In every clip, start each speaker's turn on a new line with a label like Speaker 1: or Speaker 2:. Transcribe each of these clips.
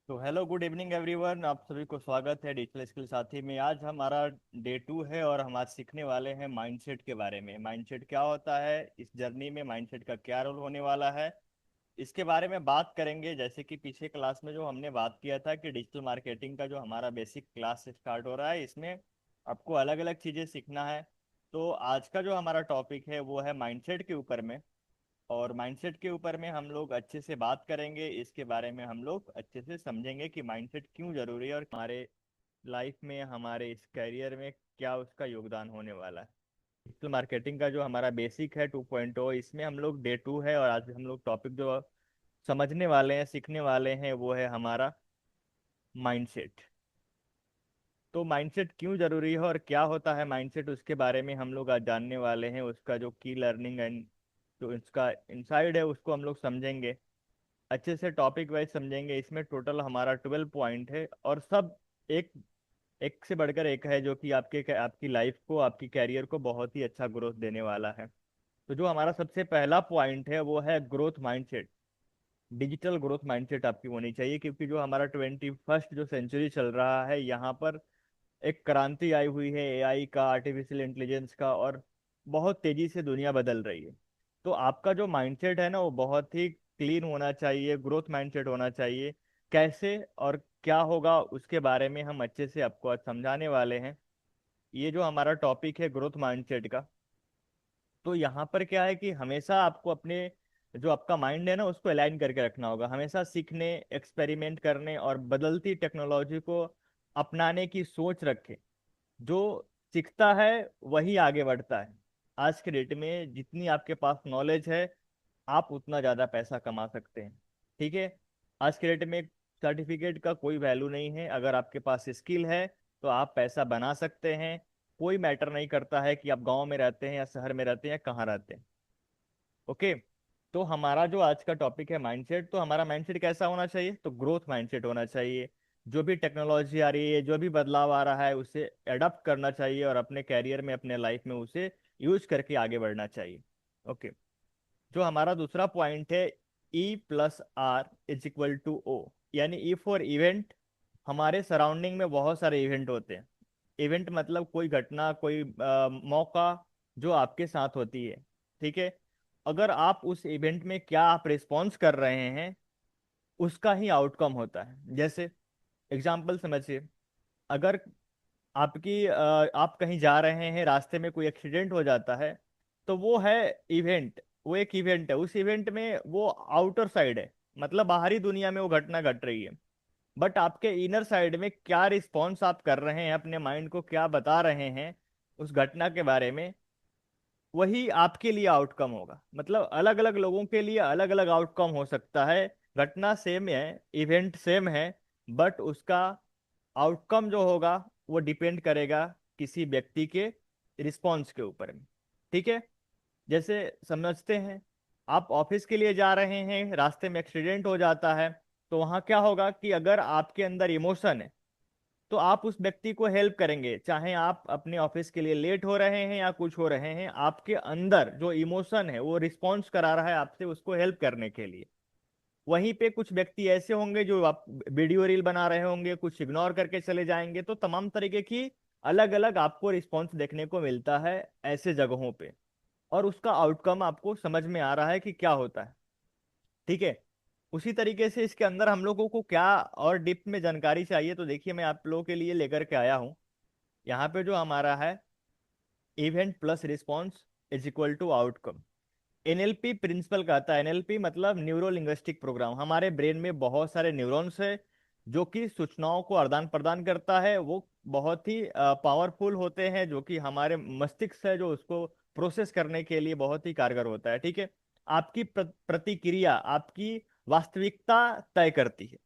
Speaker 1: तो hello good evening everyone, आप सभी को स्वागत है डिजिटल स्किल साथी में। आज हमारा डे 2 है और हम आज सीखने वाले हैं माइंडसेट के बारे में। माइंडसेट क्या होता है, इस जर्नी में माइंडसेट का क्या रोल होने वाला है, इसके बारे में बात करेंगे। जैसे कि पीछे क्लास में जो हमने बात किया था कि डिजिटल मार्केटिंग का जो हमारा बेसिक क्लास स्टार्ट हो रहा है, इसमें आपको अलग अलग चीज़ें सीखना है। तो आज का जो हमारा टॉपिक है वो है माइंडसेट के ऊपर में। और माइंडसेट के ऊपर में हम लोग अच्छे से बात करेंगे, इसके बारे में हम लोग अच्छे से समझेंगे कि माइंडसेट क्यों जरूरी है और हमारे लाइफ में, हमारे इस करियर में क्या उसका योगदान होने वाला है। डिजिटल मार्केटिंग का जो हमारा बेसिक है 2.0, इसमें हम लोग डे 2 है और आज हम लोग टॉपिक जो समझने वाले हैं, सीखने वाले हैं, वो है हमारा माइंडसेट। तो माइंडसेट क्यों जरूरी है और क्या होता है माइंडसेट, उसके बारे में हम लोग आज जानने वाले हैं। उसका जो की लर्निंग एंड जो इसका इनसाइड है उसको हम लोग समझेंगे, अच्छे से टॉपिक वाइज समझेंगे। इसमें टोटल हमारा 12 पॉइंट है और सब एक एक से बढ़कर एक है, जो कि आपकी लाइफ को, आपकी कैरियर को बहुत ही अच्छा ग्रोथ देने वाला है। तो जो हमारा सबसे पहला पॉइंट है वो है growth mindset. Digital growth mindset आपकी होनी चाहिए, क्योंकि जो हमारा 21st जो सेंचुरी चल रहा है, यहाँ पर एक क्रांति आई हुई है एआई का, आर्टिफिशियल इंटेलिजेंस का, और बहुत तेजी से दुनिया बदल रही है। तो आपका जो माइंडसेट है ना, वो बहुत ही क्लीन होना चाहिए, ग्रोथ माइंडसेट होना चाहिए। कैसे और क्या होगा उसके बारे में हम अच्छे से आपको आज समझाने वाले हैं। ये जो हमारा टॉपिक है ग्रोथ माइंडसेट का, तो यहाँ पर क्या है कि हमेशा आपको अपने जो आपका माइंड है ना, उसको अलाइन करके रखना होगा। हमेशा सीखने, एक्सपेरिमेंट करने और बदलती टेक्नोलॉजी को अपनाने की सोच रखें। जो सीखता है वही आगे बढ़ता है। आज के डेट में जितनी आपके पास नॉलेज है, आप उतना ज़्यादा पैसा कमा सकते हैं। ठीक है। आज के डेट में सर्टिफिकेट का कोई वैल्यू नहीं है। अगर आपके पास स्किल है तो आप पैसा बना सकते हैं। कोई मैटर नहीं करता है कि आप गांव में रहते हैं या शहर में रहते हैं या कहाँ रहते हैं। ओके। तो हमारा जो आज का टॉपिक है माइंडसेट, तो हमारा माइंडसेट कैसा होना चाहिए? तो ग्रोथ माइंडसेट होना चाहिए। जो भी टेक्नोलॉजी आ रही है, जो भी बदलाव आ रहा है, उसे अडॉप्ट करना चाहिए और अपने कैरियर में, अपने लाइफ में उसे यूज करके आगे बढ़ना चाहिए। ओके। जो हमारा दूसरा पॉइंट है, E+R=O, यानी ई फॉर इवेंट। हमारे सराउंडिंग में बहुत सारे इवेंट होते हैं। इवेंट मतलब कोई घटना, कोई मौका जो आपके साथ होती है। ठीक है। अगर आप उस इवेंट में क्या आप रिस्पॉन्स कर रहे हैं, उसका ही आउटकम होता है। जैसे एग्जाम्पल समझिए, अगर आप कहीं जा रहे हैं, रास्ते में कोई एक्सीडेंट हो जाता है, तो वो है इवेंट। वो एक इवेंट है। उस इवेंट में वो आउटर साइड है, मतलब बाहरी दुनिया में वो घटना घट रही है। बट आपके इनर साइड में क्या रिस्पॉन्स आप कर रहे हैं, अपने माइंड को क्या बता रहे हैं उस घटना के बारे में, वही आपके लिए आउटकम होगा। मतलब अलग अलग लोगों के लिए अलग अलग आउटकम हो सकता है। घटना सेम है, इवेंट सेम है, बट उसका आउटकम जो होगा वो डिपेंड करेगा किसी व्यक्ति के रिस्पॉन्स के ऊपर में। ठीक है। जैसे समझते हैं, आप ऑफिस के लिए जा रहे हैं, रास्ते में एक्सीडेंट हो जाता है, तो वहां क्या होगा कि अगर आपके अंदर इमोशन है, तो आप उस व्यक्ति को हेल्प करेंगे। चाहे आप अपने ऑफिस के लिए लेट हो रहे हैं या कुछ हो रहे हैं, आपके अंदर जो इमोशन है वो रिस्पॉन्स करा रहा है आपसे उसको हेल्प करने के लिए। वहीं पे कुछ व्यक्ति ऐसे होंगे जो आप वीडियो रील बना रहे होंगे, कुछ इग्नोर करके चले जाएंगे। तो तमाम तरीके की अलग अलग आपको रिस्पॉन्स देखने को मिलता है ऐसे जगहों पे, और उसका आउटकम आपको समझ में आ रहा है कि क्या होता है। ठीक है। उसी तरीके से इसके अंदर हम लोगों को क्या और डीप में जानकारी चाहिए, तो देखिए मैं आप लोगों के लिए लेकर के आया हूँ। यहाँ पे जो हमारा है, event plus response is equal to outcome. NLP principle कहता है, एनएलपी मतलब न्यूरो लिंग्विस्टिक प्रोग्राम। हमारे ब्रेन में बहुत सारे न्यूरॉन्स है जो कि सूचनाओं को आदान प्रदान करता है। वो बहुत ही पावरफुल होते हैं, जो कि हमारे मस्तिष्क है जो उसको प्रोसेस करने के लिए बहुत ही कारगर होता है। ठीक है। आपकी प्रतिक्रिया आपकी वास्तविकता तय करती है।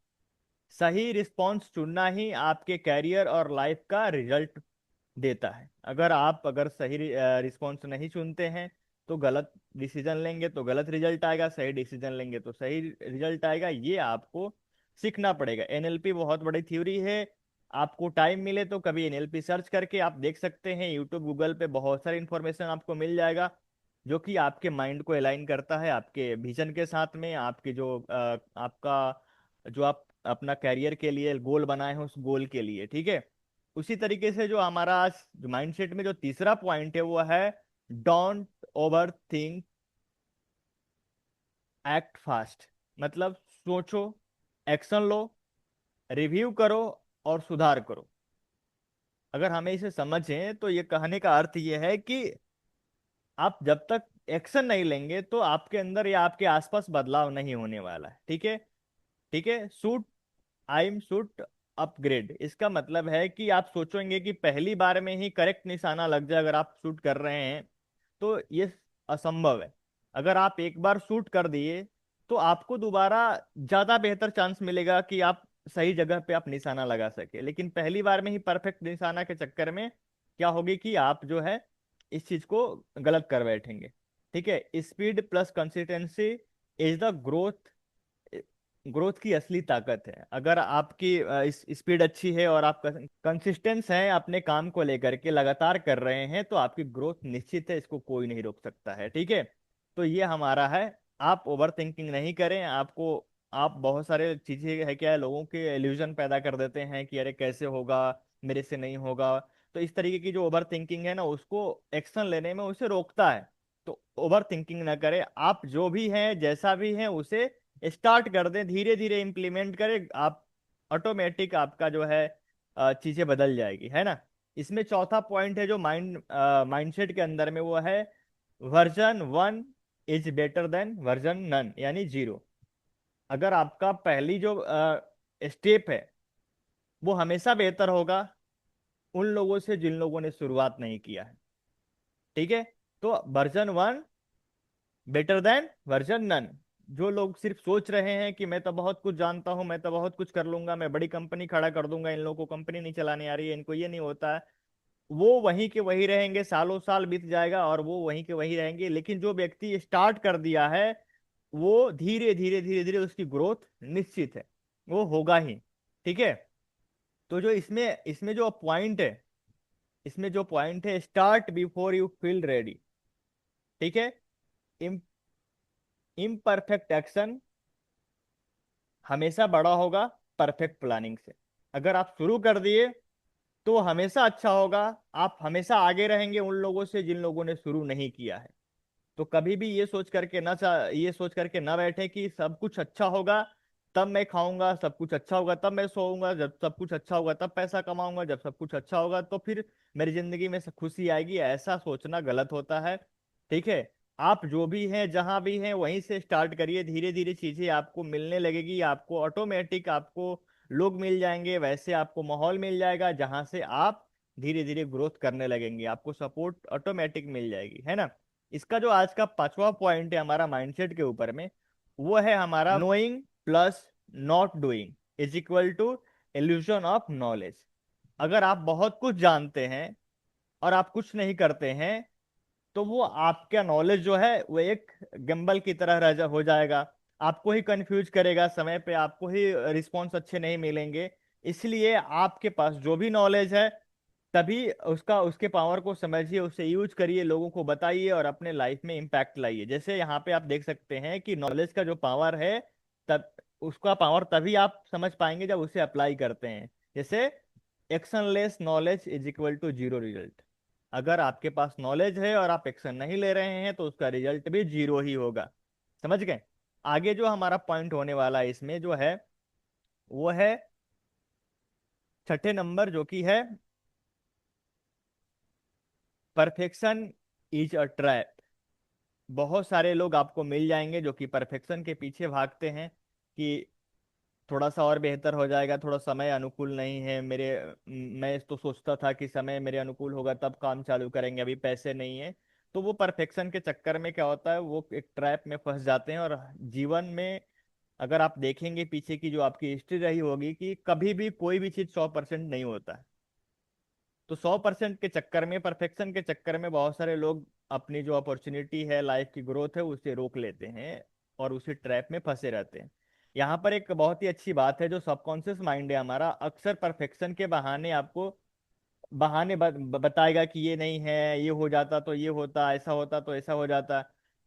Speaker 1: सही रिस्पॉन्स चुनना ही आपके कैरियर और लाइफ का रिजल्ट देता है। अगर सही रिस्पॉन्स नहीं चुनते हैं तो गलत डिसीजन लेंगे तो गलत रिजल्ट आएगा, सही डिसीजन लेंगे तो सही रिजल्ट आएगा। ये आपको सीखना पड़ेगा। एनएलपी बहुत बड़ी थ्योरी है। आपको टाइम मिले तो कभी एनएलपी सर्च करके आप देख सकते हैं। यूट्यूब, गूगल पे बहुत सारी इंफॉर्मेशन आपको मिल जाएगा, जो कि आपके माइंड को अलाइन करता है आपके विजन के साथ में। आपकी जो आपका जो आप अपना कैरियर के लिए गोल बनाए हैं, उस गोल के लिए, ठीक है। उसी तरीके से जो हमारा आज माइंडसेट में जो तीसरा पॉइंट है वो है don't over think, act fast. मतलब सोचो, एक्शन लो, रिव्यू करो और सुधार करो। अगर हमें इसे समझें तो ये कहने का अर्थ ये है कि आप जब तक एक्शन नहीं लेंगे तो आपके अंदर या आपके आसपास बदलाव नहीं होने वाला है, ठीक है। ठीक है, शूट आइम शूट अपग्रेड, इसका मतलब है कि आप सोचेंगे कि पहली बार में ही करेक्ट निशाना लग जाए अगर आप शूट कर रहे हैं, तो ये असंभव है। अगर आप एक बार शूट कर दिए तो आपको दोबारा ज्यादा बेहतर चांस मिलेगा कि आप सही जगह पे आप निशाना लगा सके, लेकिन पहली बार में ही परफेक्ट निशाना के चक्कर में क्या होगी कि आप जो है इस चीज को गलत कर बैठेंगे। ठीक है, speed plus consistency is the growth, growth की असली ताकत है। अगर आपकी इस स्पीड अच्छी है और आप कंसिस्टेंस हैं अपने काम को लेकर के लगातार कर रहे हैं, तो आपकी ग्रोथ निश्चित है, इसको कोई नहीं रोक सकता है, ठीक है। तो ये हमारा है, आप ओवर थिंकिंग नहीं करें। आपको आप बहुत सारे चीजें है क्या है, लोगों के इल्यूजन पैदा कर देते हैं कि अरे कैसे होगा, मेरे से नहीं होगा। तो इस तरीके की जो ओवर थिंकिंग है ना, उसको एक्शन लेने में उसे रोकता है। तो ओवर थिंकिंग ना करें, आप जो भी हैं जैसा भी हैं उसे स्टार्ट कर दें, धीरे धीरे इम्प्लीमेंट करें, आप ऑटोमेटिक आपका जो है चीजें बदल जाएगी, है ना। इसमें चौथा पॉइंट है जो माइंडसेट के अंदर में, वो है version 1 is better than version none, यानी जीरो। अगर आपका पहली जो स्टेप है वो हमेशा बेहतर होगा उन लोगों से जिन लोगों ने शुरुआत नहीं किया है, ठीक है। तो version 1 better than version none. जो लोग सिर्फ सोच रहे हैं कि मैं तो बहुत कुछ जानता हूं, मैं तो बहुत कुछ कर लूंगा, मैं बड़ी कंपनी खड़ा कर दूंगा, इन लोगों को कंपनी नहीं चलाने आ रही है, इनको ये नहीं होता है, वो वहीं के वहीं रहेंगे, सालों साल बीत जाएगा और वो वहीं के वहीं रहेंगे। लेकिन जो व्यक्ति स्टार्ट कर दिया है, वो धीरे धीरे धीरे धीरे उसकी ग्रोथ निश्चित है, वो होगा ही, ठीक है। तो जो इसमें इसमें जो पॉइंट है, इसमें जो पॉइंट है, start before you feel ready, ठीक है। इम्परफेक्ट एक्शन हमेशा बड़ा होगा परफेक्ट प्लानिंग से। अगर आप शुरू कर दिए तो हमेशा अच्छा होगा, आप हमेशा आगे रहेंगे उन लोगों से जिन लोगों ने शुरू नहीं किया है। तो कभी भी ये सोच करके ना बैठे कि सब कुछ अच्छा होगा तब मैं खाऊंगा, सब कुछ अच्छा होगा तब मैं सोऊंगा, जब सब कुछ अच्छा होगा तब पैसा कमाऊंगा, जब सब कुछ अच्छा होगा तो फिर मेरी जिंदगी में खुशी आएगी। ऐसा सोचना गलत होता है, ठीक है। आप जो भी हैं जहां भी हैं वहीं से स्टार्ट करिए, धीरे धीरे चीजें आपको मिलने लगेगी, आपको ऑटोमेटिक आपको लोग मिल जाएंगे, वैसे आपको माहौल मिल जाएगा जहां से आप धीरे धीरे ग्रोथ करने लगेंगे, आपको सपोर्ट ऑटोमेटिक मिल जाएगी, है ना। इसका जो आज का पांचवा पॉइंट है हमारा माइंडसेट के ऊपर में, वो है हमारा knowing plus not doing is equal to illusion of knowledge. अगर आप बहुत कुछ जानते हैं और आप कुछ नहीं करते हैं, तो वो आपका नॉलेज जो है वो एक गंबल की तरह हो जाएगा, आपको ही कंफ्यूज करेगा, समय पे आपको ही रिस्पॉन्स अच्छे नहीं मिलेंगे। इसलिए आपके पास जो भी नॉलेज है, तभी उसका उसके पावर को समझिए, उसे यूज करिए, लोगों को बताइए और अपने लाइफ में इम्पैक्ट लाइए। जैसे यहाँ पे आप देख सकते हैं कि नॉलेज का जो पावर है, तब उसका पावर तभी आप समझ पाएंगे जब उसे अप्लाई करते हैं। जैसे actionless knowledge is equal to zero result. अगर आपके पास नॉलेज है और आप एक्शन नहीं ले रहे हैं तो उसका रिजल्ट भी जीरो ही होगा, समझ गए। आगे जो हमारा पॉइंट होने वाला है इसमें जो है, वो है छठे नंबर, जो कि है परफेक्शन इज अ ट्रैप। बहुत सारे लोग आपको मिल जाएंगे जो कि परफेक्शन के पीछे भागते हैं कि थोड़ा सा और बेहतर हो जाएगा, थोड़ा समय अनुकूल नहीं है मेरे, मैं तो सोचता था कि समय मेरे अनुकूल होगा तब काम चालू करेंगे, अभी पैसे नहीं है। तो वो परफेक्शन के चक्कर में क्या होता है, वो एक ट्रैप में फंस जाते हैं। और जीवन में अगर आप देखेंगे पीछे की जो आपकी हिस्ट्री रही होगी, कि कभी भी कोई भी चीज 100% नहीं होता है। तो 100% के चक्कर में, परफेक्शन के चक्कर में बहुत सारे लोग अपनी जो अपॉर्चुनिटी है, लाइफ की ग्रोथ है, उसे रोक लेते हैं और उसी ट्रैप में फंसे रहते हैं। यहाँ पर एक बहुत ही अच्छी बात है, जो सबकॉन्शियस माइंड है हमारा, अक्सर परफेक्शन के बहाने आपको बताएगा कि ये नहीं है, ये हो जाता तो ये होता, ऐसा होता तो ऐसा हो जाता।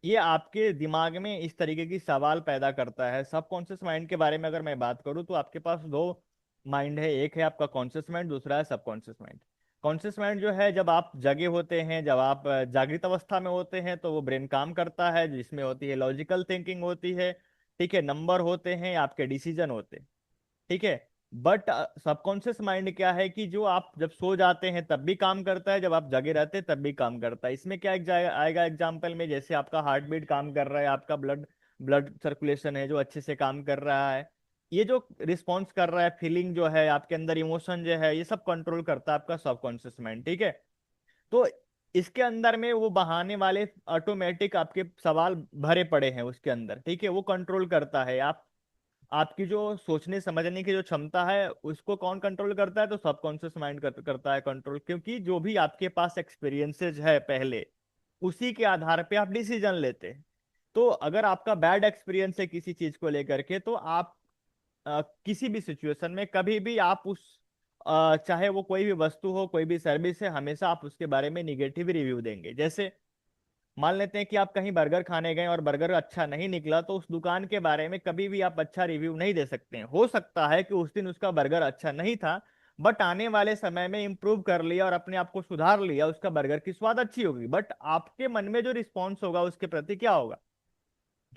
Speaker 1: ये आपके दिमाग में इस तरीके की सवाल पैदा करता है। सबकॉन्शियस माइंड के बारे में अगर मैं बात करूँ तो आपके पास दो माइंड है, एक है आपका कॉन्शियस माइंड, दूसरा है सबकॉन्शियस माइंड। कॉन्शियस माइंड जो है, जब आप जगे होते हैं, जब आप जागृत अवस्था में होते हैं, तो वो ब्रेन काम करता है, जिसमें होती है लॉजिकल थिंकिंग होती है, ठीक है, नंबर होते हैं, आपके डिसीजन होते हैं, ठीक है। बट सबकॉन्शियस माइंड क्या है कि जो आप जब सो जाते हैं तब भी काम करता है, जब आप जगे रहते हैं तब भी काम करता है। इसमें क्या आएगा एग्जाम्पल में, जैसे आपका हार्ट बीट काम कर रहा है, आपका ब्लड ब्लड सर्कुलेशन है जो अच्छे से काम कर रहा है, ये जो रिस्पॉन्स कर रहा है, फीलिंग जो है आपके अंदर, इमोशन जो है, ये सब कंट्रोल करता है आपका सबकॉन्शियस माइंड, ठीक है। तो इसके अंदर में वो बहाने वाले ऑटोमेटिक आपके सवाल भरे पड़े हैं उसके अंदर, ठीक है, वो कंट्रोल करता है। आप आपकी जो सोचने समझने की जो क्षमता है उसको कौन कंट्रोल करता है? तो सबकॉन्शियस माइंड करता है कंट्रोल, क्योंकि जो भी आपके पास एक्सपीरियंसेस है पहले, उसी के आधार पे आप डिसीजन लेते हैं। तो अगर आपका बैड एक्सपीरियंस है किसी चीज को लेकर के, तो आप किसी भी सिचुएशन में कभी भी आप उस चाहे वो कोई भी वस्तु हो, कोई भी सर्विस है, हमेशा आप उसके बारे में निगेटिव रिव्यू देंगे। जैसे मान लेते हैं कि आप कहीं बर्गर खाने गए और बर्गर अच्छा नहीं निकला, तो उस दुकान के बारे में कभी भी आप अच्छा रिव्यू नहीं दे सकते हैं। हो सकता है कि उस दिन उसका बर्गर अच्छा नहीं था, बट आने वाले समय में इम्प्रूव कर लिया और अपने आप को सुधार लिया, उसका बर्गर की स्वाद अच्छी होगी। बट आपके मन में जो रिस्पॉन्स होगा उसके प्रति क्या होगा?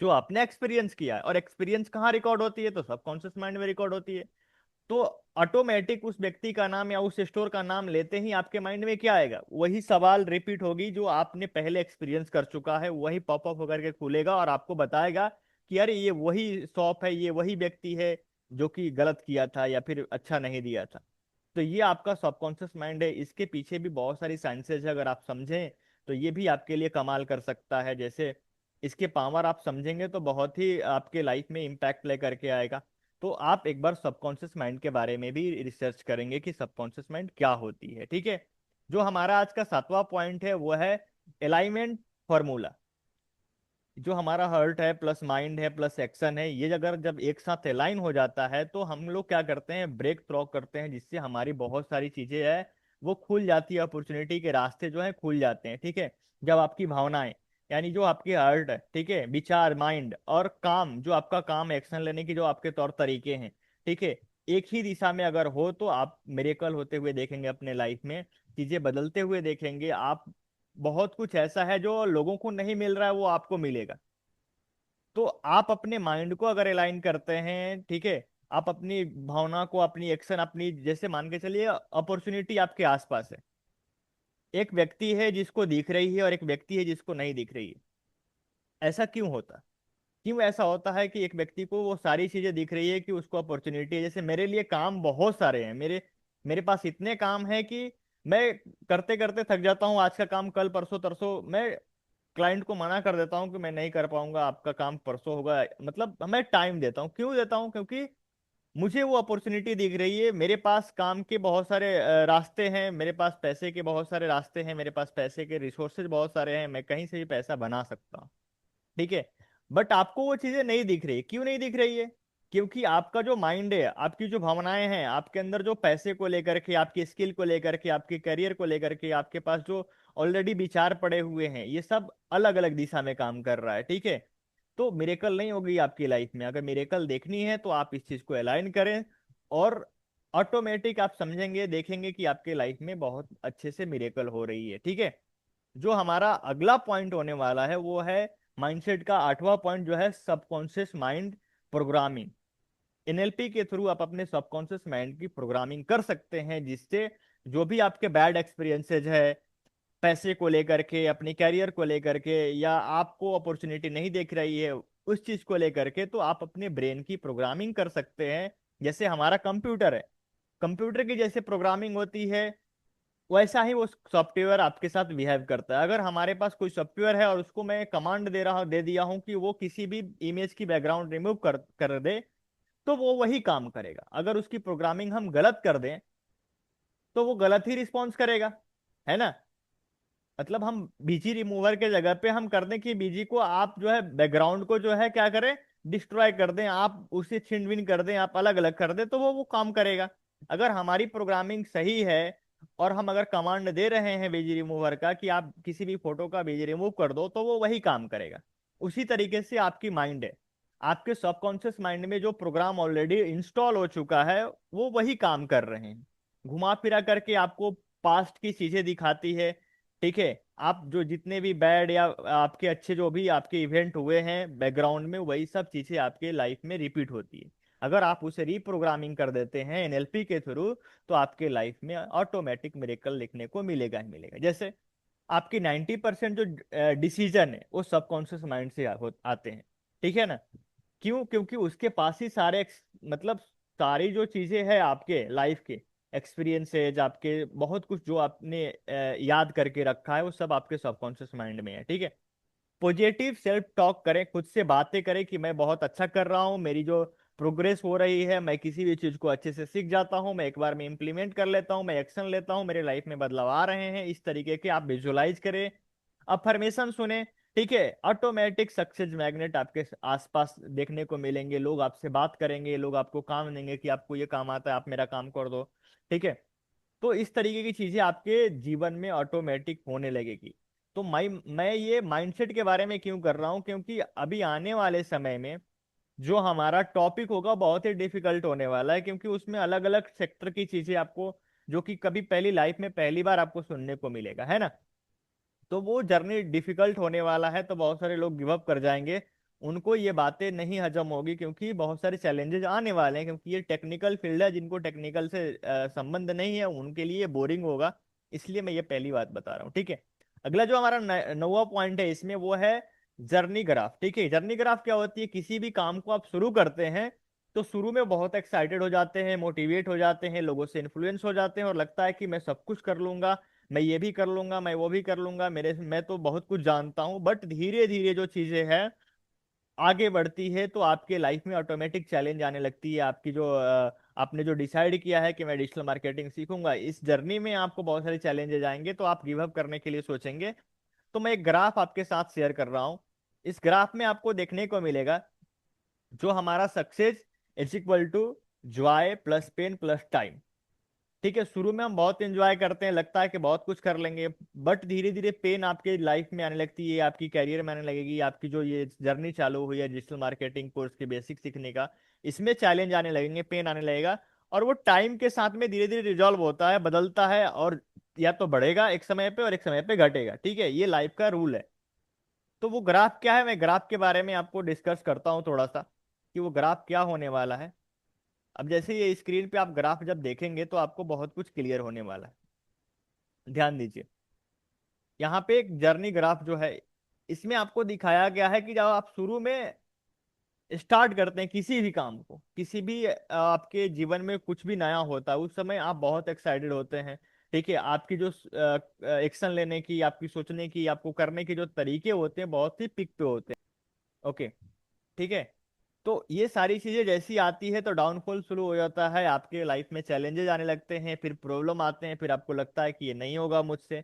Speaker 1: जो आपने एक्सपीरियंस किया है, और एक्सपीरियंस कहाँ रिकॉर्ड होती है? तो सबकॉन्शियस माइंड में रिकॉर्ड होती है। तो ऑटोमेटिक उस व्यक्ति का नाम या उस स्टोर का नाम लेते ही आपके माइंड में क्या आएगा? वही सवाल रिपीट होगी जो आपने पहले एक्सपीरियंस कर चुका है, वही पॉपअप होकर के खुलेगा और आपको बताएगा कि अरे ये वही शॉप है, ये वही व्यक्ति है जो कि गलत किया था या फिर अच्छा नहीं दिया था। तो ये आपका सबकॉन्शियस माइंड है। इसके पीछे भी बहुत सारी साइंसेज है, अगर आप समझें तो ये भी आपके लिए कमाल कर सकता है। जैसे इसके पावर आप समझेंगे तो बहुत ही आपके लाइफ में इम्पैक्ट लेकर के आएगा। तो आप एक बार सबकॉन्शियस माइंड के बारे में भी रिसर्च करेंगे कि सबकॉन्शियस माइंड क्या होती है, ठीक है। जो हमारा आज का सातवां पॉइंट है वो है अलाइनमेंट फॉर्मूला। जो हमारा हर्ट है प्लस माइंड है प्लस एक्शन है, ये अगर जब एक साथ अलाइन हो जाता है तो हम लोग क्या करते हैं? ब्रेक थ्रो करते हैं, जिससे हमारी बहुत सारी चीजें है वो खुल जाती है, अपॉर्चुनिटी के रास्ते जो है खुल जाते हैं, ठीक है। जब आपकी भावनाएं, यानी जो आपकी हर्ट है, ठीक है, विचार माइंड, और काम, जो आपका काम, एक्शन लेने की जो आपके तौर तरीके हैं, ठीक है, एक ही दिशा में अगर हो तो आप मिरेकल होते हुए देखेंगे अपने लाइफ में, चीजें बदलते हुए देखेंगे आप। बहुत कुछ ऐसा है जो लोगों को नहीं मिल रहा है, वो आपको मिलेगा। तो आप अपने माइंड को अगर अलाइन करते हैं, ठीक है, आप अपनी भावना को, अपनी एक्शन, अपनी, जैसे मान के चलिए अपॉर्चुनिटी आपके आसपास है, एक व्यक्ति है जिसको दिख रही है और एक व्यक्ति है जिसको नहीं दिख रही है। ऐसा क्यों होता? क्यों ऐसा होता है कि एक व्यक्ति को वो सारी चीजें दिख रही है कि उसको अपॉर्चुनिटी है? जैसे मेरे लिए काम बहुत सारे हैं, मेरे मेरे पास इतने काम है कि मैं करते करते थक जाता हूँ। आज का काम कल, परसों तरसों, मैं क्लाइंट को मना कर देता हूँ कि मैं नहीं कर पाऊंगा, आपका काम परसों होगा। मतलब मैं टाइम देता हूँ, क्यों देता हूँ? क्योंकि मुझे वो अपॉर्चुनिटी दिख रही है। मेरे पास काम के बहुत सारे रास्ते हैं, मेरे पास पैसे के बहुत सारे रास्ते हैं, मेरे पास पैसे के रिसोर्सेज बहुत सारे हैं, मैं कहीं से भी पैसा बना सकता हूँ, ठीक है। बट आपको वो चीजें नहीं दिख रही। क्यों नहीं दिख रही है? क्योंकि आपका जो माइंड है, आपकी जो भावनाएं हैं, आपके अंदर जो पैसे को लेकर के, आपकी स्किल को लेकर के, आपके करियर को लेकर के, आपके पास जो ऑलरेडी विचार पड़े हुए हैं, ये सब अलग अलग दिशा में काम कर रहा है, ठीक है। तो मिरेकल नहीं होगी आपकी लाइफ में। अगर मिरेकल देखनी है तो आप इस चीज को अलाइन करें, और ऑटोमेटिक आप समझेंगे, देखेंगे कि आपके लाइफ में बहुत अच्छे से मिरेकल हो रही है, ठीक है। जो हमारा अगला पॉइंट होने वाला है वो है माइंडसेट का आठवां पॉइंट, जो है सबकॉन्शियस माइंड प्रोग्रामिंग। एनएलपी के थ्रू आप अपने सबकॉन्शियस माइंड की प्रोग्रामिंग कर सकते हैं, जिससे जो भी आपके बैड एक्सपीरियंसेस है, पैसे को लेकर के, अपनी कैरियर को लेकर के, या आपको अपॉर्चुनिटी नहीं देख रही है उस चीज को लेकर के, तो आप अपने ब्रेन की प्रोग्रामिंग कर सकते हैं। जैसे हमारा कंप्यूटर है, कंप्यूटर की जैसे प्रोग्रामिंग होती है, वैसा ही वो सॉफ्टवेयर आपके साथ बिहेव करता है। अगर हमारे पास कोई सॉफ्टवेयर है और उसको मैं कमांड दे दिया हूं कि वो किसी भी इमेज की बैकग्राउंड रिमूव कर दे, तो वो वही काम करेगा। अगर उसकी प्रोग्रामिंग हम गलत कर दें तो वो गलत ही रिस्पॉन्स करेगा, है ना। मतलब हम बीजी रिमूवर के जगह पे हम कर दें कि बीजी को आप जो है बैकग्राउंड को जो है क्या करें, डिस्ट्रॉय कर दें, आप उसे छिन भिन कर दें, आप अलग अलग कर दें, तो वो काम करेगा। अगर हमारी प्रोग्रामिंग सही है और हम अगर कमांड दे रहे हैं बीजी रिमूवर का कि आप किसी भी फोटो का बीजी रिमूव कर दो, तो वो वही काम करेगा। उसी तरीके से आपकी माइंड है, आपके सबकॉन्शियस माइंड में जो प्रोग्राम ऑलरेडी इंस्टॉल हो चुका है वो वही काम कर रहे हैं, घुमा फिरा करके आपको पास्ट की चीजें दिखाती है। ठीक है, आप जो जितने भी बैड या आपके अच्छे जो भी आपके इवेंट हुए हैं बैकग्राउंड में, वही सब चीजें आपके लाइफ में रिपीट होती है। अगर आप उसे रीप्रोग्रामिंग कर देते हैं एनएलपी के थ्रू, तो आपके लाइफ में ऑटोमेटिक मिरेकल देखने को मिलेगा ही मिलेगा। जैसे आपकी 90% जो डिसीजन है वो सबकॉन्शियस माइंड से आते हैं। ठीक है ना? क्यों? क्योंकि उसके पास ही सारे मतलब सारी जो चीजें हैं आपके लाइफ के एक्सपीरियंसेज, आपके बहुत कुछ जो आपने याद करके रखा है, वो सब आपके सबकॉन्शियस माइंड में है। ठीक है, पॉजिटिव सेल्फ टॉक करें, खुद से बातें करें कि मैं बहुत अच्छा कर रहा हूँ, मेरी जो प्रोग्रेस हो रही है, मैं किसी भी चीज को अच्छे से सीख जाता हूँ, मैं एक बार में इंप्लीमेंट कर लेता हूँ, मैं एक्शन लेता हूँ, मेरे लाइफ में बदलाव आ रहे हैं, इस तरीके के आप विजुलाइज करें, अफर्मेशन सुने। ठीक है, ऑटोमेटिक सक्सेस मैग्नेट आपके आसपास देखने को मिलेंगे, लोग आपसे बात करेंगे, लोग आपको काम देंगे कि आपको ये काम आता है, आप मेरा काम कर दो। ठीक है, तो इस तरीके की चीजें आपके जीवन में ऑटोमेटिक होने लगेगी। तो मैं ये माइंडसेट के बारे में क्यों कर रहा हूँ, क्योंकि अभी आने वाले समय में जो हमारा टॉपिक होगा बहुत ही डिफिकल्ट होने वाला है, क्योंकि उसमें अलग अलग सेक्टर की चीजें आपको, जो कि कभी पहली लाइफ में पहली बार आपको सुनने को मिलेगा, है ना? तो वो जर्नी डिफिकल्ट होने वाला है, तो बहुत सारे लोग गिव अप कर जाएंगे, उनको ये बातें नहीं हजम होगी, क्योंकि बहुत सारे चैलेंजेस आने वाले हैं, क्योंकि ये टेक्निकल फील्ड है, जिनको टेक्निकल से संबंध नहीं है उनके लिए बोरिंग होगा। इसलिए मैं ये पहली बात बता रहा हूँ। ठीक है, अगला जो हमारा नौवा पॉइंट है इसमें, वो है जर्नी ग्राफ। ठीक है, जर्नी ग्राफ क्या होती है? किसी भी काम को आप शुरू करते हैं तो शुरू में बहुत एक्साइटेड हो जाते हैं, मोटिवेट हो जाते हैं, लोगों से इन्फ्लुएंस हो जाते हैं और लगता है कि मैं सब कुछ कर लूंगा, मैं ये भी कर लूंगा, मैं वो भी कर लूंगा, मैं तो बहुत कुछ जानता हूँ। बट धीरे धीरे जो चीजें हैं आगे बढ़ती है, तो आपके लाइफ में ऑटोमेटिक चैलेंज आने लगती है। आपकी जो आपने जो डिसाइड किया है कि मैं डिजिटल मार्केटिंग सीखूंगा, इस जर्नी में आपको बहुत सारे चैलेंजेस आएंगे, तो आप गिव अप करने के लिए सोचेंगे। तो मैं एक ग्राफ आपके साथ शेयर कर रहा हूँ। इस ग्राफ में आपको देखने को मिलेगा जो हमारा success is equal to joy plus pain plus time. ठीक है, शुरू में हम बहुत एंजॉय करते हैं, लगता है कि बहुत कुछ कर लेंगे, बट धीरे धीरे पेन आपके लाइफ में आने लगती है, आपकी कैरियर में आने लगेगी, आपकी जो ये जर्नी चालू हुई है डिजिटल मार्केटिंग कोर्स के बेसिक सीखने का, इसमें चैलेंज आने लगेंगे, पेन आने लगेगा। और वो टाइम के साथ में धीरे धीरे रिजॉल्व होता है, बदलता है, और या तो बढ़ेगा एक समय पे और एक समय पे घटेगा। ठीक है, ये लाइफ का रूल है। तो वो ग्राफ क्या है, मैं ग्राफ के बारे में आपको डिस्कस करता हूँ थोड़ा सा, कि वो ग्राफ क्या होने वाला है। अब जैसे ये स्क्रीन पे आप ग्राफ जब देखेंगे तो आपको बहुत कुछ क्लियर होने वाला है। ध्यान दीजिए, यहाँ पे एक जर्नी ग्राफ जो है, इसमें आपको दिखाया गया है कि जब आप शुरू में स्टार्ट करते हैं किसी भी काम को, किसी भी आपके जीवन में कुछ भी नया होता है, उस समय आप बहुत एक्साइटेड होते हैं। ठीक है, आपकी जो एक्शन लेने की, आपकी सोचने की, आपको करने के जो तरीके होते हैं बहुत ही पिक पे होते हैं। ओके, ठीक है। तो ये सारी चीजें जैसी आती है तो डाउनफॉल शुरू हो जाता है, आपके लाइफ में चैलेंजेस आने लगते हैं, फिर प्रॉब्लम आते हैं, फिर आपको लगता है कि ये नहीं होगा मुझसे।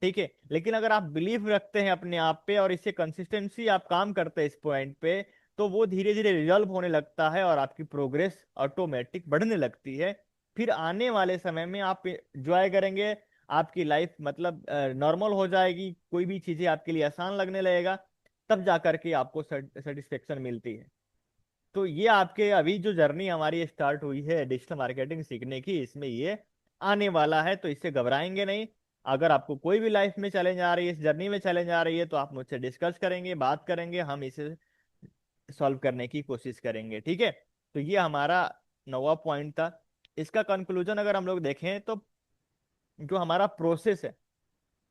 Speaker 1: ठीक है, लेकिन अगर आप बिलीव रखते हैं अपने आप पे और इससे कंसिस्टेंसी आप काम करते हैं इस पॉइंट पे, तो वो धीरे धीरे रिजॉल्व होने लगता है और आपकी प्रोग्रेस ऑटोमेटिक बढ़ने लगती है। फिर आने वाले समय में आप एंजॉय करेंगे, आपकी लाइफ मतलब नॉर्मल हो जाएगी, कोई भी चीजें आपके लिए आसान लगने लगेगा, तब जा करके आपको सेटिस्फेक्शन मिलती है। तो ये आपके अभी जो जर्नी हमारी स्टार्ट हुई है डिजिटल मार्केटिंग सीखने की, इसमें ये आने वाला है, तो इससे घबराएंगे नहीं। अगर आपको कोई भी लाइफ में चैलेंज आ रही है, इस जर्नी में चैलेंज आ रही है, तो आप मुझसे डिस्कस करेंगे, बात करेंगे, हम इसे सॉल्व करने की कोशिश करेंगे। ठीक है, तो ये हमारा नौवा पॉइंट था। इसका कंक्लूजन अगर हम लोग देखें तो जो हमारा प्रोसेस है,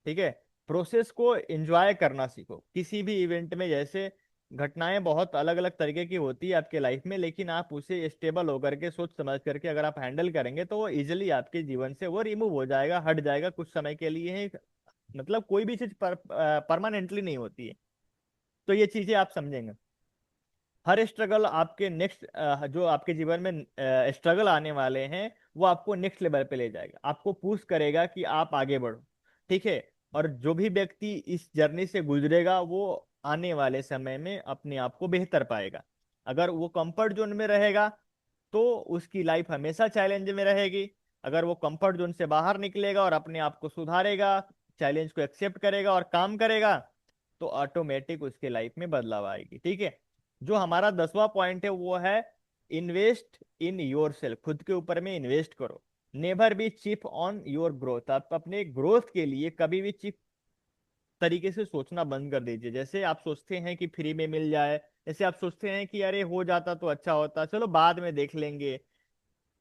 Speaker 1: ठीक है, प्रोसेस को एंजॉय करना सीखो किसी भी इवेंट में। जैसे घटनाएं बहुत अलग अलग तरीके की होती है आपके लाइफ में, लेकिन आप उसे स्टेबल होकर के सोच समझ करके अगर आप हैंडल करेंगे तो वो इजिली आपके जीवन से वो रिमूव हो जाएगा, हट जाएगा, कुछ समय के लिए है। मतलब कोई भी चीज परमानेंटली नहीं होती है, तो ये चीजें आप समझेंगे। हर स्ट्रगल आपके नेक्स्ट, जो आपके जीवन में स्ट्रगल आने वाले हैं, वो आपको नेक्स्ट लेवल पे ले जाएगा, आपको पुश करेगा कि आप आगे बढ़ो। ठीक है, और जो भी व्यक्ति इस जर्नी से गुजरेगा वो आने वाले समय में अपने आप को बेहतर पाएगा। अगर वो कंफर्ट जोन में रहेगा तो उसकी लाइफ हमेशा चैलेंज में रहेगी। अगर वो कंफर्ट जोन से बाहर निकलेगा और अपने आप को सुधारेगा, चैलेंज को एक्सेप्ट करेगा और काम करेगा, तो ऑटोमेटिक उसके लाइफ में बदलाव आएगी। ठीक है। जो हमारा 10वां पॉइंट है वो है इन्वेस्ट इन योर सेल्फ, खुद के ऊपर में इन्वेस्ट करो। Never be cheap on your growth, आप अपने ग्रोथ के लिए कभी भी चीप तरीके से सोचना बंद कर दीजिए। जैसे आप सोचते हैं कि फ्री में मिल जाए, जैसे आप सोचते हैं कि अरे हो जाता तो अच्छा होता, चलो बाद में देख लेंगे।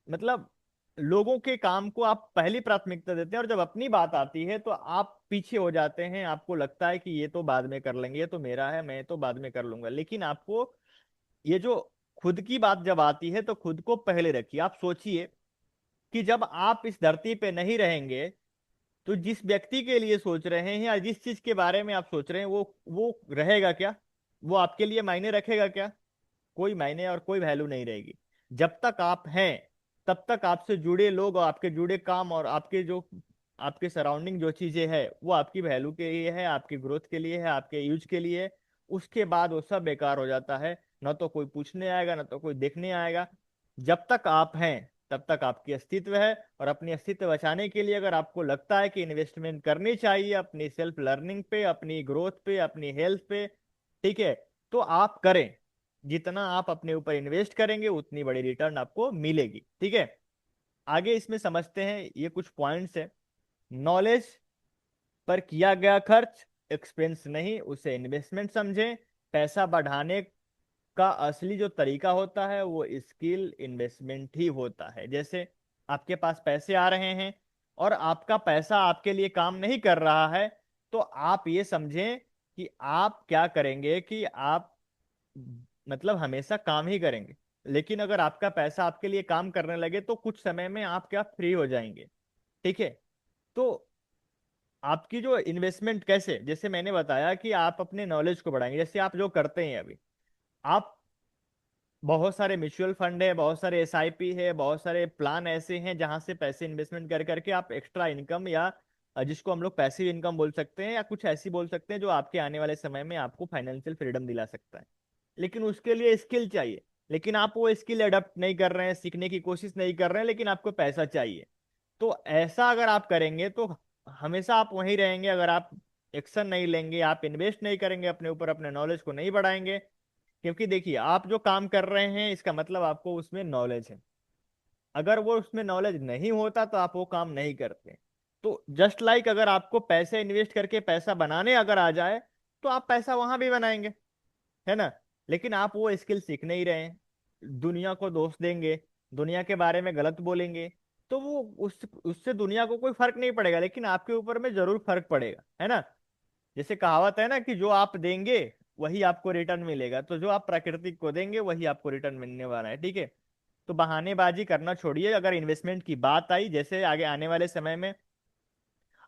Speaker 1: मतलब लोगों के काम को आप पहली प्राथमिकता देते हैं, और जब अपनी बात आती है तो आप पीछे हो जाते हैं। आपको लगता है कि ये तो बाद में कर लेंगे, ये तो मेरा है, मैं तो बाद में कर लूंगा। लेकिन आपको ये जो खुद की बात जब आती है तो खुद को पहले रखिए। आप सोचिए कि जब आप इस धरती पे नहीं रहेंगे तो जिस व्यक्ति के लिए सोच रहे हैं या जिस चीज के बारे में आप सोच रहे हैं वो रहेगा क्या? वो आपके लिए मायने रखेगा क्या? कोई मायने और कोई वैल्यू नहीं रहेगी। जब तक आप हैं तब तक आपसे जुड़े लोग और आपके जुड़े काम और आपके जो आपके सराउंडिंग जो चीजें हैं वो आपकी वैल्यू के लिए है, आपकी ग्रोथ के लिए है, आपके यूज के लिए है। उसके बाद वो सब बेकार हो जाता है। न तो कोई पूछने आएगा, न तो कोई देखने आएगा। जब तक आप हैं तब तक आपकी अस्तित्व है। और अपनी अस्तित्व बचाने के लिए अगर आपको लगता है कि इन्वेस्टमेंट करनी चाहिए अपनी सेल्फ लर्निंग पे, अपनी ग्रोथ पे, अपनी हेल्थ पे, ठीक है, तो आप करें। जितना आप अपने ऊपर इन्वेस्ट करेंगे उतनी बड़ी रिटर्न आपको मिलेगी। ठीक है। आगे इसमें समझते हैं, ये कुछ पॉइंट्स है। नॉलेज पर किया गया खर्च एक्सपेंस नहीं, उसे इन्वेस्टमेंट समझें। पैसा बढ़ाने का असली जो तरीका होता है वो स्किल इन्वेस्टमेंट ही होता है। जैसे आपके पास पैसे आ रहे हैं और आपका पैसा आपके लिए काम नहीं कर रहा है, तो आप ये समझें कि आप क्या करेंगे कि आप मतलब हमेशा काम ही करेंगे। लेकिन अगर आपका पैसा आपके लिए काम करने लगे तो कुछ समय में आप क्या फ्री हो जाएंगे। ठीक है। तो आपकी जो इन्वेस्टमेंट कैसे, जैसे मैंने बताया कि आप अपने नॉलेज को बढ़ाएंगे। जैसे आप जो करते हैं अभी, आप बहुत सारे म्यूचुअल फंड है, बहुत सारे एसआईपी है, बहुत सारे प्लान ऐसे हैं जहां से पैसे इन्वेस्टमेंट कर करके आप एक्स्ट्रा इनकम या जिसको हम लोग पैसिव इनकम बोल सकते हैं या कुछ ऐसी बोल सकते हैं जो आपके आने वाले समय में आपको फाइनेंशियल फ्रीडम दिला सकता है। लेकिन उसके लिए स्किल चाहिए। लेकिन आप वो स्किल अडॉप्ट नहीं कर रहे हैं, सीखने की कोशिश नहीं कर रहे हैं, लेकिन आपको पैसा चाहिए। तो ऐसा अगर आप करेंगे तो हमेशा आप वहीं रहेंगे। अगर आप एक्शन नहीं लेंगे, आप इन्वेस्ट नहीं करेंगे अपने ऊपर, अपने नॉलेज को नहीं बढ़ाएंगे। क्योंकि देखिए, आप जो काम कर रहे हैं इसका मतलब आपको उसमें नॉलेज है। अगर वो उसमें नॉलेज नहीं होता तो आप वो काम नहीं करते। तो जस्ट लाइक अगर आपको पैसे इन्वेस्ट करके पैसा बनाने अगर आ जाए तो आप पैसा वहां भी बनाएंगे, है ना। लेकिन आप वो स्किल सीख नहीं रहे हैं, दुनिया को दोष देंगे, दुनिया के बारे में गलत बोलेंगे, तो वो उससे दुनिया को कोई फर्क नहीं पड़ेगा, लेकिन आपके ऊपर में जरूर फर्क पड़ेगा, है ना। जैसे कहावत है ना कि जो आप देंगे वही आपको रिटर्न मिलेगा, तो जो आप प्रकृति को देंगे वही आपको रिटर्न मिलने वाला है। ठीक है। तो बहानेबाजी करना छोड़िए। अगर इन्वेस्टमेंट की बात आई, जैसे आगे आने वाले समय में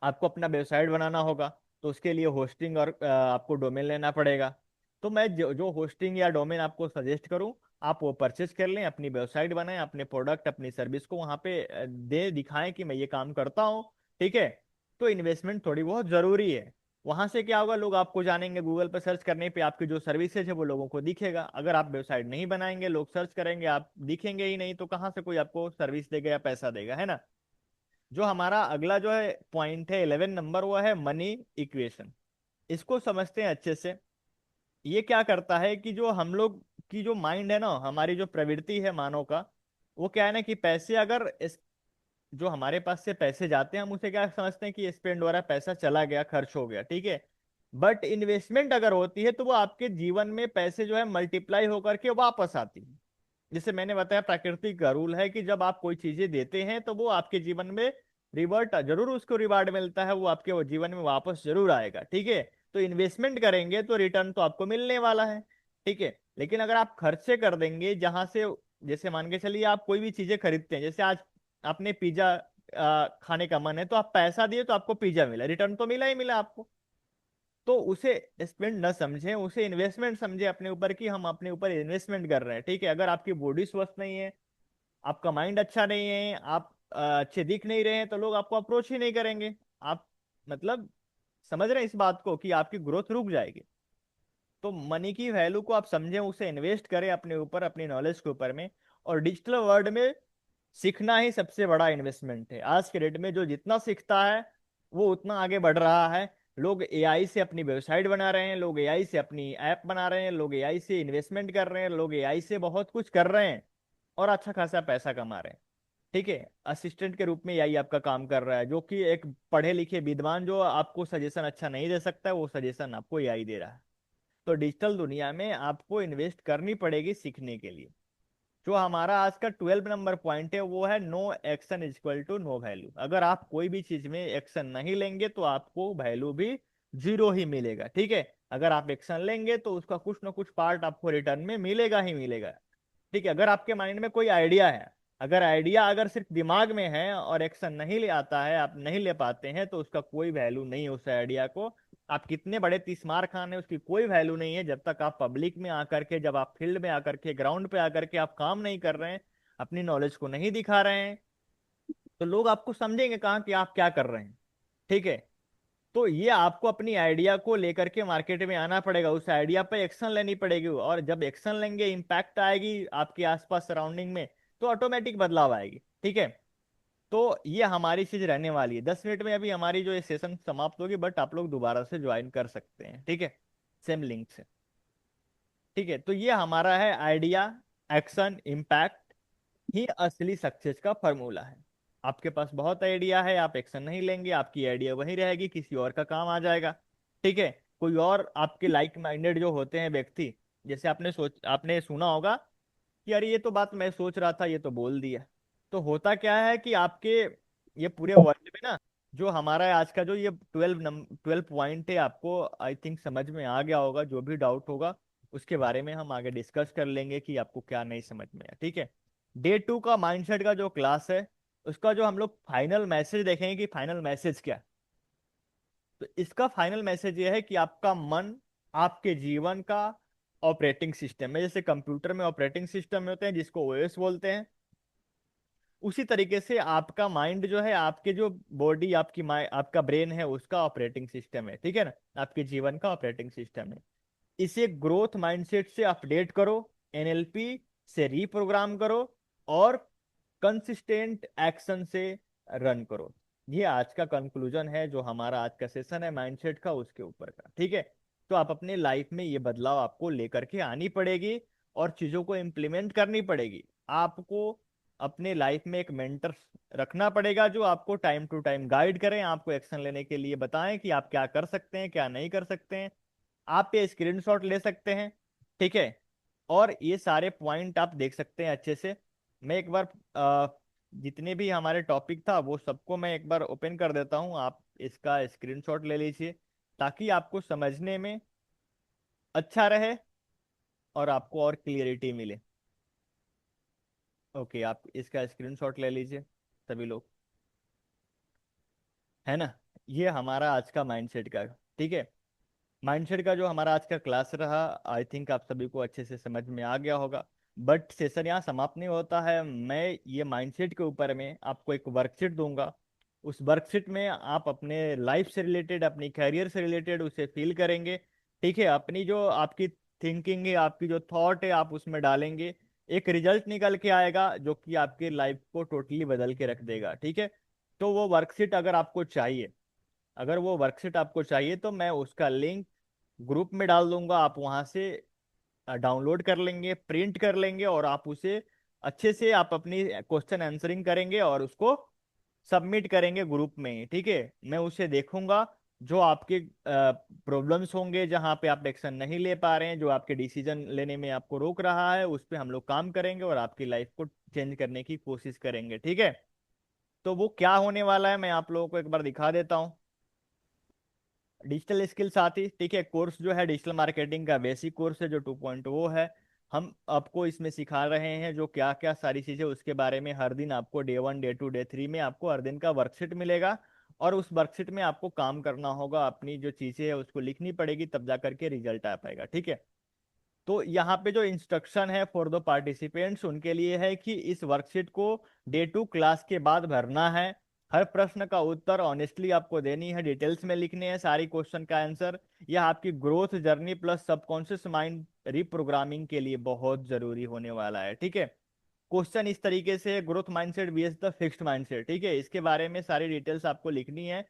Speaker 1: आपको अपना वेबसाइट बनाना होगा, तो उसके लिए होस्टिंग और आपको डोमेन लेना पड़ेगा। तो मैं जो होस्टिंग या डोमेन आपको सजेस्ट करूं, आप वो परचेज कर लें, अपनी वेबसाइट बनाएं, अपने प्रोडक्ट अपनी सर्विस को वहां पे दे दिखाएं कि मैं ये काम करता हूँ। ठीक है। तो इन्वेस्टमेंट थोड़ी बहुत जरूरी है। वहां से क्या होगा, लोग आपको जानेंगे, गूगल पर सर्च करने पे आपकी जो सर्विसेज है वो लोगों को दिखेगा। अगर आप वेबसाइट नहीं बनाएंगे, लोग सर्च करेंगे, आप दिखेंगे ही नहीं, तो कहाँ से कोई आपको सर्विस देगा या पैसा देगा, है ना। जो हमारा अगला जो है पॉइंट है 11 नंबर, वो है मनी इक्वेशन। इसको समझते हैं अच्छे से। ये क्या करता है कि जो हम लोग की जो माइंड है ना, हमारी जो प्रवृत्ति है मानव का, वो क्या है ना कि पैसे अगर जो हमारे पास से पैसे जाते हैं हम उसे क्या समझते हैं कि स्पेंड हो रहा है, पैसा चला गया, खर्च हो गया। ठीक है। बट इन्वेस्टमेंट अगर होती है तो वो आपके जीवन में पैसे जो है मल्टीप्लाई होकर के वापस आती है। जैसे मैंने बताया, प्राकृतिक का रूल है कि जब आप कोई चीजें देते हैं तो वो आपके जीवन में रिवर्ट जरूर, उसको रिवार्ड मिलता है, वो आपके वो जीवन में वापस जरूर आएगा। ठीक है। तो इन्वेस्टमेंट करेंगे तो रिटर्न तो आपको मिलने वाला है। ठीक है। लेकिन अगर आप खर्चे कर देंगे जहां से, जैसे मान के चलिए आप कोई भी चीजें खरीदते हैं, जैसे आज आपने पिज्जा खाने का मन है, तो आप पैसा दिए तो आपको पिज्जा मिला, रिटर्न तो मिला ही मिला आपको। तो उसे स्पेंड न समझें, उसे इन्वेस्टमेंट समझे अपने ऊपर, कि हम अपने ऊपर इन्वेस्टमेंट कर रहे हैं। ठीक है। अगर आपकी बॉडी स्वस्थ नहीं है, आपका माइंड अच्छा नहीं है, आप अच्छे दिख नहीं रहे हैं, तो लोग आपको अप्रोच ही नहीं करेंगे। आप मतलब समझ रहे हैं इस बात को कि आपकी ग्रोथ रुक जाएगी। तो मनी की वैल्यू को आप समझें, उसे इन्वेस्ट करें अपने ऊपर, अपनी नॉलेज के ऊपर में। और डिजिटल वर्ल्ड में सीखना ही सबसे बड़ा इन्वेस्टमेंट है। आज के डेट में जो जितना सीखता है वो उतना आगे बढ़ रहा है। लोग एआई से अपनी वेबसाइट बना रहे हैं, लोग एआई से अपनी ऐप बना रहे हैं, लोग एआई से इन्वेस्टमेंट कर रहे हैं, लोग एआई से बहुत कुछ कर रहे हैं और अच्छा खासा पैसा कमा रहे हैं। ठीक है, असिस्टेंट के रूप में एआई आपका काम कर रहा है, जो कि एक पढ़े लिखे विद्वान जो आपको सजेशन अच्छा नहीं दे सकता है, वो सजेशन आपको एआई दे रहा है। तो डिजिटल दुनिया में आपको इन्वेस्ट करनी पड़ेगी सीखने के लिए। जो हमारा आज का 12 नंबर पॉइंट है वो है no action is equal to no value. अगर आप कोई भी चीज में एक्शन नहीं लेंगे तो आपको वैल्यू भी जीरो ही मिलेगा। ठीक है, अगर आप एक्शन लेंगे तो उसका कुछ ना कुछ पार्ट आपको रिटर्न में मिलेगा ही मिलेगा। ठीक है, अगर आपके माइंड में कोई आइडिया है, अगर आइडिया अगर सिर्फ दिमाग में है और एक्शन नहीं ले आता है, आप नहीं ले पाते हैं, तो उसका कोई वैल्यू नहीं है उस आइडिया को। आप कितने बड़े 30 मार खान है, उसकी कोई वैल्यू नहीं है जब तक आप पब्लिक में आकर के, जब आप फील्ड में आकर के, ग्राउंड पे आकर के आप काम नहीं कर रहे हैं, अपनी नॉलेज को नहीं दिखा रहे हैं, तो लोग आपको समझेंगे कहाँ कि आप क्या कर रहे हैं। ठीक है, तो ये आपको अपनी आइडिया को लेकर के मार्केट में आना पड़ेगा, उस आइडिया पे एक्शन लेनी पड़ेगी, और जब एक्शन लेंगे इम्पैक्ट आएगी आपके आसपास सराउंडिंग में, तो ऑटोमेटिक बदलाव आएगी। ठीक है, तो ये हमारी चीज रहने वाली है। 10 मिनट में अभी हमारी जो ये सेशन समाप्त होगी, बट आप लोग दोबारा से ज्वाइन कर सकते हैं। ठीक है, सेम लिंक से। ठीक है, तो ये हमारा है आइडिया, एक्शन, इम्पैक्ट ही असली सक्सेस का फॉर्मूला है। आपके पास बहुत आइडिया है, आप एक्शन नहीं लेंगे, आपकी आइडिया वही रहेगी, किसी और का काम आ जाएगा। ठीक है, कोई और आपके लाइक माइंडेड जो होते हैं व्यक्ति, जैसे आपने सुना होगा कि अरे ये तो बात मैं सोच रहा था, ये तो बोल दिया। तो होता क्या है कि आपके ये पूरे वर्ल्ड में ना, जो हमारा आज का जो ये 12 पॉइंट है, आपको आई थिंक समझ में आ गया होगा। जो भी डाउट होगा उसके बारे में हम आगे डिस्कस कर लेंगे कि आपको क्या नहीं समझ में आया। ठीक है, डे 2 का माइंडसेट का जो क्लास है, उसका जो हम लोग फाइनल मैसेज देखेंगे कि फाइनल मैसेज क्या है। तो इसका फाइनल मैसेज ये है कि आपका मन आपके जीवन का ऑपरेटिंग सिस्टम है। जैसे कंप्यूटर में ऑपरेटिंग सिस्टम होते हैं जिसको ओएस बोलते हैं, उसी तरीके से आपका माइंड जो है, आपके जो बॉडी, आपका ब्रेन है, उसका ऑपरेटिंग सिस्टम है। ठीक है ना, आपके जीवन का ऑपरेटिंग सिस्टम है। इसे ग्रोथ माइंडसेट से अपडेट करो, एनएलपी से रीप्रोग्राम करो, और कंसिस्टेंट एक्शन से रन करो। ये आज का कंक्लूजन है, जो हमारा आज का सेशन है माइंडसेट का, उसके ऊपर का। ठीक है, तो आप अपने लाइफ में ये बदलाव आपको लेकर के आनी पड़ेगी और चीजों को इम्प्लीमेंट करनी पड़ेगी। आपको अपने लाइफ में एक मेंटर रखना पड़ेगा जो आपको टाइम टू टाइम गाइड करें, आपको एक्शन लेने के लिए बताएं कि आप क्या कर सकते हैं, क्या नहीं कर सकते हैं। आप ये स्क्रीनशॉट ले सकते हैं। ठीक है, और ये सारे पॉइंट आप देख सकते हैं अच्छे से। मैं एक बार जितने भी हमारे टॉपिक था वो सबको मैं एक बार ओपन कर देता हूँ, आप इसका स्क्रीनशॉट ले लीजिए, ताकि आपको समझने में अच्छा रहे और आपको और क्लियरिटी मिले। ओके, आप इसका स्क्रीनशॉट ले लीजिए सभी लोग, है ना। ये हमारा आज का माइंडसेट का। ठीक है, माइंडसेट का जो हमारा आज का क्लास रहा, आई थिंक आप सभी को अच्छे से समझ में आ गया होगा। बट सेशन यहाँ समाप्त नहीं होता है। मैं ये माइंडसेट के ऊपर में आपको एक वर्कशीट दूंगा। उस वर्कशीट में आप अपने लाइफ से रिलेटेड, अपनी कैरियर से रिलेटेड उसे फील करेंगे। ठीक है, अपनी जो आपकी थिंकिंग है, आपकी जो थॉट है, आप उसमें डालेंगे, एक रिजल्ट निकल के आएगा जो कि आपकी लाइफ को टोटली बदल के रख देगा। ठीक है, तो वो वर्कशीट अगर आपको चाहिए, अगर वो वर्कशीट आपको चाहिए, तो मैं उसका लिंक ग्रुप में डाल दूंगा। आप वहां से डाउनलोड कर लेंगे, प्रिंट कर लेंगे, और आप उसे अच्छे से आप अपनी क्वेश्चन आंसरिंग करेंगे और उसको सबमिट करेंगे ग्रुप में। ठीक है, मैं उसे देखूंगा। जो आपके प्रॉब्लम्स होंगे, जहां पे आप एक्शन नहीं ले पा रहे हैं, जो आपके डिसीजन लेने में आपको रोक रहा है, उस पर हम लोग काम करेंगे और आपकी लाइफ को चेंज करने की कोशिश करेंगे। ठीक है, तो वो क्या होने वाला है मैं आप लोगों को एक बार दिखा देता हूँ। डिजिटल स्किल साथी, ठीक है, कोर्स जो है डिजिटल मार्केटिंग का बेसिक कोर्स है, जो 2.0 है। हम आपको इसमें सिखा रहे हैं जो क्या क्या सारी चीजें, उसके बारे में हर दिन आपको डे 1, डे 2, डे 3 में आपको हर दिन का वर्कशीट मिलेगा। और उस वर्कशीट में आपको काम करना होगा, अपनी जो चीजें है उसको लिखनी पड़ेगी, तब जा करके रिजल्ट आ पाएगा। ठीक है, तो यहाँ पे जो इंस्ट्रक्शन है फॉर द पार्टिसिपेंट्स उनके लिए है कि इस वर्कशीट को डे 2 क्लास के बाद भरना है। हर प्रश्न का उत्तर ऑनेस्टली आपको देनी है, डिटेल्स में लिखने हैं सारी क्वेश्चन का आंसर। यह आपकी growth journey plus subconscious mind reprogramming के लिए बहुत जरूरी होने वाला है। ठीक है, क्वेश्चन इस तरीके से, growth mindset vs the fixed mindset. ठीक है, इसके बारे में सारी डिटेल्स आपको लिखनी है।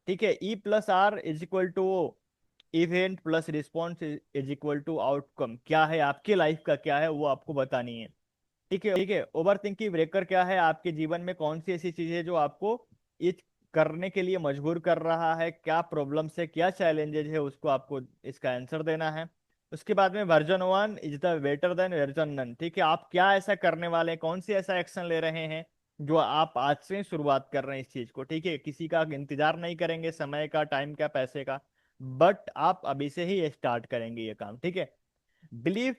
Speaker 1: ठीक है। E plus R is equal to event plus response is equal to outcome. क्या है आपकी लाइफ का, क्या है वो आपको बतानी है। ठीक है, ठीक है। ओवर थिंकिंग ब्रेकर क्या है, आपके जीवन में कौन सी ऐसी चीज है जो आपको ये करने के लिए मजबूर कर रहा है, क्या प्रॉब्लम्स है, क्या चैलेंजेस है, उसको आपको इसका आंसर देना है। उसके बाद में version 1 is the better than version none. ठीक है, आप क्या ऐसा करने वाले हैं, कौन सी ऐसा एक्शन ले रहे हैं जो आप आज से शुरुआत कर रहे हैं इस चीज को। ठीक है, किसी का इंतजार नहीं करेंगे, समय का, टाइम का, पैसे का, बट आप अभी से ही स्टार्ट करेंगे ये काम। ठीक है। Believe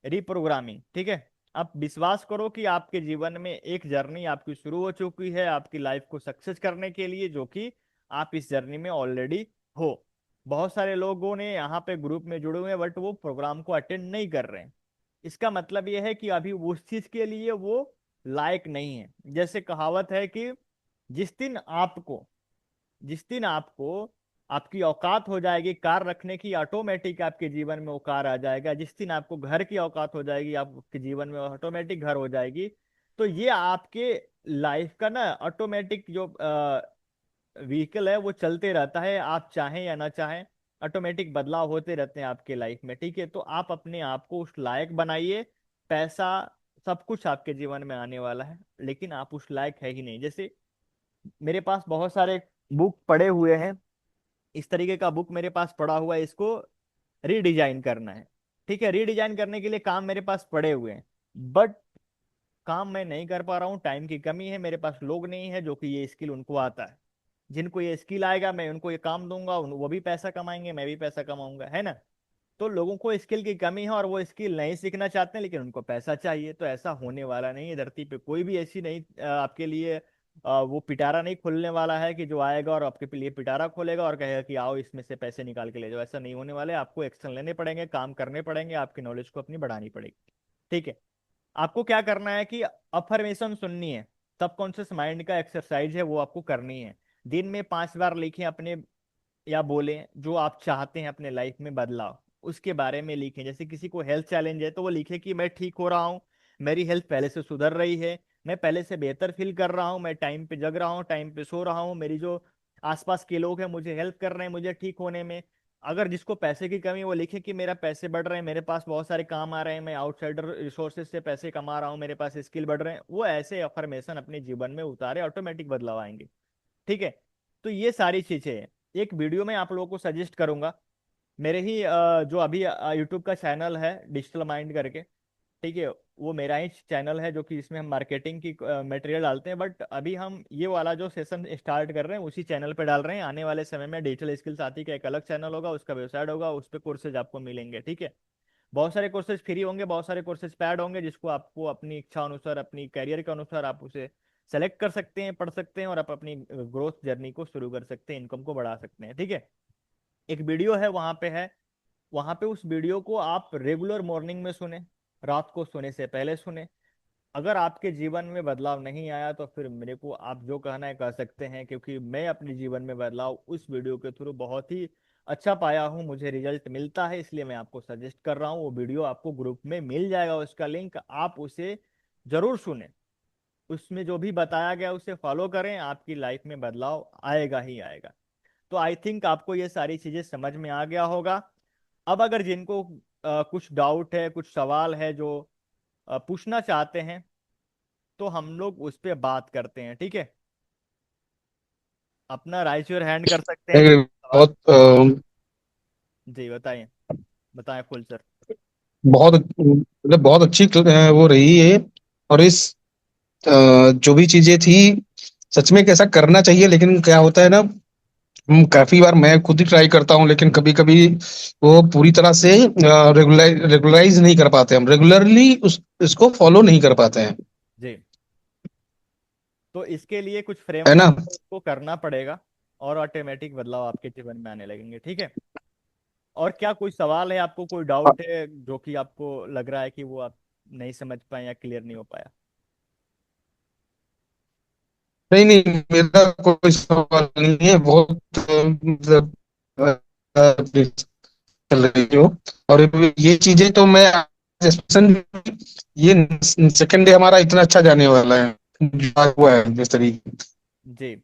Speaker 1: reprogramming. ठीक है, आप विश्वास करो कि आपके जीवन में एक जर्नी आपकी शुरू हो चुकी है आपकी लाइफ को सक्सेस करने के लिए, जो कि आप इस जर्नी में ऑलरेडी हो। बहुत सारे लोगों ने यहाँ पे ग्रुप में जुड़े हुए हैं बट वो प्रोग्राम को अटेंड नहीं कर रहे हैं। इसका मतलब ये है कि अभी उस चीज के लिए वो लायक नहीं है। जैसे कहावत है कि जिस दिन आपको जिस दिन आपको आपकी औकात हो जाएगी कार रखने की, ऑटोमेटिक आपके जीवन में वो कार आ जाएगा। जिस दिन आपको घर की औकात हो जाएगी, आपके जीवन में ऑटोमेटिक घर हो जाएगी। तो ये आपके लाइफ का ना ऑटोमेटिक जो व्हीकल है वो चलते रहता है, आप चाहें या ना चाहें, ऑटोमेटिक बदलाव होते रहते हैं आपके लाइफ में। ठीक है, तो आप अपने आप को उस लायक बनाइए। पैसा सब कुछ आपके जीवन में आने वाला है, लेकिन आप उस लायक है ही नहीं। जैसे मेरे पास बहुत सारे बुक पड़े हुए हैं, इस तरीके का बुक मेरे पास पड़ा हुआ है, इसको रीडिजाइन करना है। ठीक है, रीडिजाइन करने के लिए काम मेरे पास पड़े हुए हैं, बट काम मैं नहीं कर पा रहा हूँ, टाइम की कमी है, मेरे पास लोग नहीं है जो कि ये स्किल उनको आता है। जिनको ये स्किल आएगा मैं उनको ये काम दूंगा, वो भी पैसा कमाएंगे, मैं भी पैसा कमाऊंगा, है ना। तो लोगों को स्किल की कमी है और वो स्किल नहीं सीखना चाहते हैं, लेकिन उनको पैसा चाहिए। तो ऐसा होने वाला नहीं है धरती पे, कोई भी ऐसी नहीं आपके लिए वो पिटारा नहीं खोलने वाला है कि जो आएगा और आपके लिए पिटारा खोलेगा और कहेगा कि आओ इसमें से पैसे निकाल के ले जाओ। ऐसा नहीं होने वाला है। आपको एक्शन लेने पड़ेंगे, काम करने पड़ेंगे, आपकी नॉलेज को अपनी बढ़ानी पड़ेगी। ठीक है, आपको क्या करना है कि अफर्मेशन सुननी है। सबकॉन्शियस माइंड का एक्सरसाइज है, वो आपको करनी है। दिन में 5 बार लिखें अपने, या बोलें जो आप चाहते हैं अपने लाइफ में बदलाव, उसके बारे में लिखें। जैसे किसी को हेल्थ चैलेंज है तो वो लिखे कि मैं ठीक हो रहा हूँ, मेरी हेल्थ पहले से सुधर रही है, मैं पहले से बेहतर फील कर रहा हूँ, मैं टाइम पे जग रहा हूँ, टाइम पे सो रहा हूँ, मेरी जो आसपास के लोग हैं मुझे हेल्प कर रहे हैं मुझे ठीक होने में। अगर जिसको पैसे की कमी है, वो लिखे कि मेरा पैसे बढ़ रहे हैं, मेरे पास बहुत सारे काम आ रहे हैं, मैं आउटसाइडर रिसोर्सेज से पैसे कमा रहा हूँ, मेरे पास स्किल बढ़ रहे हैं। वो ऐसे अफर्मेशन अपने जीवन में उतारे, ऑटोमेटिक बदलाव आएंगे। ठीक है, तो ये सारी चीजें हैं। एक वीडियो में आप लोगों को सजेस्ट करूंगा, मेरे ही जो अभी यूट्यूब का चैनल है डिजिटल माइंड करके। ठीक है, वो मेरा ही चैनल है जो कि इसमें हम मार्केटिंग की मटेरियल डालते हैं, बट अभी हम ये वाला जो सेशन स्टार्ट कर रहे हैं उसी चैनल पे डाल रहे हैं। आने वाले समय में डिजिटल स्किल साथी का एक अलग चैनल होगा, उसका वेबसाइट होगा, उस पर कोर्सेज आपको मिलेंगे। ठीक है, बहुत सारे कोर्सेज फ्री होंगे, बहुत सारे कोर्सेज पैड होंगे, जिसको आपको अपनी इच्छा अनुसार, अपनी कैरियर के अनुसार आप उसे सेलेक्ट कर सकते हैं, पढ़ सकते हैं और आप अपनी ग्रोथ जर्नी को शुरू कर सकते हैं, इनकम को बढ़ा सकते हैं। ठीक है, एक वीडियो है वहां पे है, वहां पे उस वीडियो को आप रेगुलर मॉर्निंग में सुने, रात को सोने से पहले सुने। अगर आपके जीवन में बदलाव नहीं आया तो फिर मेरे को आप जो कहना है कह सकते हैं, क्योंकि मैं अपने जीवन में बदलाव उस वीडियो के थ्रू बहुत ही अच्छा पाया हूँ, मुझे रिजल्ट मिलता है, इसलिए मैं आपको सजेस्ट कर रहा हूँ। वो वीडियो आपको ग्रुप में मिल जाएगा, उसका लिंक, आप उसे जरूर सुने। उसमें जो भी बताया गया उसे फॉलो करें, आपकी लाइफ में बदलाव आएगा ही आएगा। तो आई थिंक आपको ये सारी चीजें समझ में आ गया होगा। अब अगर जिनको कुछ डाउट है, कुछ सवाल है जो पूछना चाहते हैं, तो हम लोग उस पर बात करते हैं। ठीक है, अपना राइज योर हैंड कर सकते हैं कोई सवाल।
Speaker 2: बहुत
Speaker 1: जी बताइए, बताएं फुल सर।
Speaker 2: बहुत मतलब बहुत अच्छी वो रही है। और इस जो भी चीजें थी, सच में कैसा करना चाहिए, लेकिन क्या होता है ना, काफी बार मैं खुद ही ट्राई करता हूँ, लेकिन कभी कभी वो पूरी तरह से रेगुलराइज नहीं कर पाते, हम रेगुलरली उस इसको फॉलो नहीं कर पाते हैं।
Speaker 1: जी, तो इसके लिए कुछ
Speaker 2: है
Speaker 1: फ्रेमवर्क
Speaker 2: ना।
Speaker 1: को करना पड़ेगा और ऑटोमेटिक बदलाव आपके जीवन में आने लगेंगे। ठीक है, और क्या कोई सवाल है आपको, कोई डाउट है जो कि आपको लग रहा है कि वो आप नहीं समझ पाए या क्लियर नहीं हो पाया।
Speaker 2: नहीं नहीं, मेरा कोई सवाल नहीं है। बहुत मतलब चल रही हो। और ये चीजें तो मैं सेशन, ये सेकंड डे हमारा इतना अच्छा जाने वाला है, जो हुआ है जिस तरीके।
Speaker 1: जी,